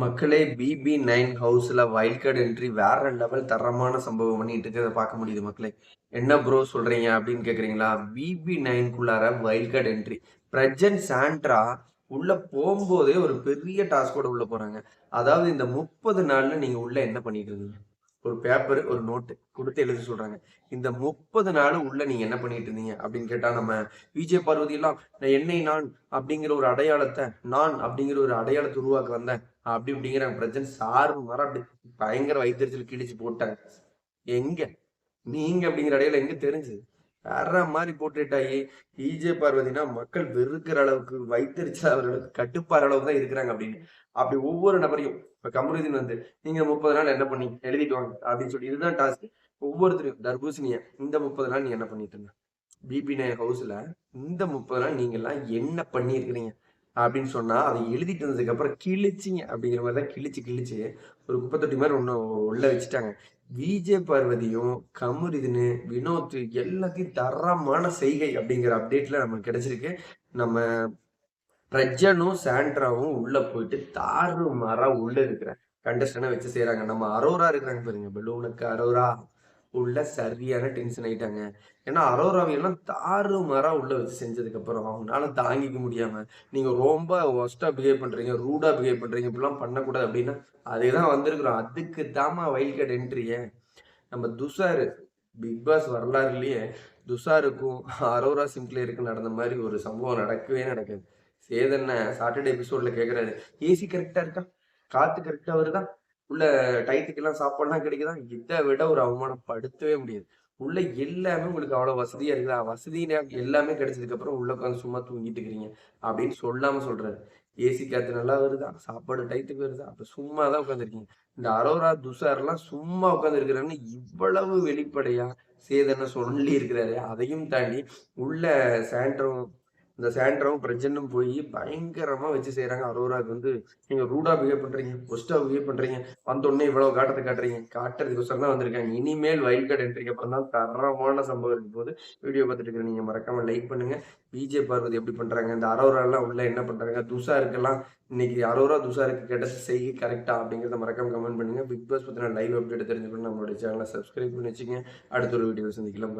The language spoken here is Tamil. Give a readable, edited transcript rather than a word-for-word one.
மக்களே BB9 ஹவுஸ்ல வைல்ட் கார்டு என்ட்ரி வேற லெவல் தரமான சம்பவம் பண்ணிட்டு இருக்கிறத பார்க்க முடியுது மக்களே. என்ன ப்ரோ சொல்றீங்க அப்படின்னு கேக்குறீங்களா? BB9க்குள்ளார wild card entry. Prajan Sandra உள்ள போகும்போதே ஒரு பெரிய டாஸ்கோட உள்ள போறாங்க. அதாவது இந்த 30 நாள்ல நீங்க உள்ள என்ன பண்ணிட்டு இருந்தீங்க? ஒரு பேப்பர், ஒரு நோட்டு குடுத்து எழுத சொல்றாங்க. இந்த 30 நாள் உள்ள நீங்க என்ன பண்ணிட்டு இருந்தீங்க அப்படின்னு கேட்டா நம்ம விஜய் பார்வதி எல்லாம் நான் அப்படிங்கிற ஒரு அடையாளத்தை நான் அப்படிங்கிற ஒரு அடையாளத்தை உருவாக்க வந்தேன் அப்படி இப்படிங்கிறாங்க. பிரச்சனை சாரு மரம் அப்படி பயங்கர வயிற்றுச்சல் கிழிச்சு போட்டாங்க. எங்க நீங்க அப்படிங்கிற அடையாளம் எங்க தெரிஞ்சது? வேற மாதிரி போர்ட்ரேட் ஆகி பார்வதினா மக்கள் வெறுக்கிற அளவுக்கு வைத்தறிச்சல் அவர்களுக்கு கட்டுப்பாடு அளவுக்கு தான் இருக்கிறாங்க அப்படின்னு அப்படி ஒவ்வொரு நபரையும் இப்ப கமருதீன் வந்து நீங்க 30 நாள் என்ன பண்ணி எழுதிட்டு வாங்க அப்படின்னு சொல்லி இதுதான் டாஸ்க். ஒவ்வொருத்தரையும் தர்பூசணிய இந்த 30 நாள் நீ என்ன பண்ணிட்டு இருந்த BB9 ஹவுஸ்ல இந்த 30 நாள் நீங்க எல்லாம் என்ன பண்ணி இருக்கிறீங்க அப்படின்னு சொன்னா அதை எழுதிட்டு வந்ததுக்கு அப்புறம் கிழிச்சிங்க அப்படிங்கிற மாதிரி தான் கிழிச்சு கிழிச்சு ஒரு குப்பை தொட்டி மாதிரி ஒண்ணு உள்ள வச்சுட்டாங்க. பார்வதியும் கமுரிதுன்னு வினோத் எல்லாத்தையும் தரமான செய்கை அப்படிங்கிற அப்டேட்ல நமக்கு கிடைச்சிருக்கு. நம்ம பிரஜனும் சாண்ட்ராவும் உள்ள போயிட்டு தாறு மாறா உள்ள இருக்கிற கண்டஸ்டன்ட வச்சு செய்யறாங்க. நம்ம அரோரா இருக்கிறாங்க பாருங்க, பெலூனுக்கு அரோரா உள்ள சரியான டென்ஷன் ஆயிட்டாங்க. ஏன்னா அரோராவையெல்லாம் தாறு மாறா உள்ள வச்சு செஞ்சதுக்கு அப்புறம் அவங்களால தாங்கிக்க முடியாம நீங்க ரொம்ப ஒஸ்டா பிஹேவ் பண்றீங்க, ரூடா பிஹேவ் பண்றீங்க, இப்படிலாம் பண்ணக்கூடாது அப்படின்னா அதேதான் வந்திருக்கிறோம். அதுக்கு தாமா வைல்ட் கார்டு என்ட்ரிய நம்ம துஷாரு பிக் பாஸ் வரலாறுலயே துஷாருக்கும் அரோரா சிம்ப்ளியருக்கும் நடந்த மாதிரி ஒரு சம்பவம் நடக்கவே நடக்காது. சேதன்ன சாட்டர்டே எபிசோட்ல கேக்குறாரு, ஏசி கரெக்டா இருக்கா, காத்து கரெக்டா வருதா, உள்ள டயத்துக்கெல்லாம் சாப்பாடுலாம் கிடைக்குதா? இதை விட ஒரு அவமானம் படுத்தவே முடியாது. உள்ள எல்லாமே உங்களுக்கு அவ்வளவு வசதியா இருக்குதா? வசதியா எல்லாமே கிடைச்சதுக்கு அப்புறம் உள்ள உட்காந்து சும்மா தூங்கிட்டு இருக்கிறீங்க அப்படின்னு சொல்லாம சொல்றாரு. ஏசி காத்து நல்லா வருதா, சாப்பாடு டயத்துக்கு வருதா, அப்ப சும்மா தான் உட்காந்துருக்கீங்க. இந்த அரோரா துஷார் எல்லாம் சும்மா உட்காந்து இருக்கிறாங்கன்னு இவ்வளவு வெளிப்படையா சேதனை சொல்லி இருக்கிறாரு. அதையும் தாண்டி உள்ள சாண்ட்ரம் இந்த சாண்ட்ராவும் பிரஜனும் போய் பயங்கரமா வச்சு செய்யறாங்க. அரோராவுக்கு வந்து நீங்க ரூடா பிஹேவ் பண்றீங்க, ஒஸ்டா பிஹேவ் பண்றீங்க, வந்த உடனே இவ்வளவு காட்டத்தை காட்டுறீங்க, காட்டுறதுக்கோசரம் தான் வந்திருக்காங்க. இனிமேல் வைல்ட் கார்டு என்ட்ரிக்கு அப்புறம் தான் தரமான சம்பவம் இருக்கும் போது வீடியோ பார்த்துட்டு இருக்கிற நீங்க மறக்காம லைக் பண்ணுங்க. பார்வதி எப்படி பண்றாங்க, இந்த அரோரா எல்லாம் உள்ள என்ன பண்றாங்க, துஷாருக்கெல்லாம் இன்னைக்கு அரோரா துஷாருக்கு கேட்ட செய்கை கரெக்டா அப்படிங்கிறத மறக்காம கமெண்ட் பண்ணுங்க. பிக் பாஸ் பத்தின லைவ் அப்டேட் தெரிஞ்சுக்கணும் நம்மளுடைய சேனலை சப்ஸ்கிரைப் பண்ணி வச்சுங்க. அடுத்த ஒரு வீடியோ சந்திக்கலாம்.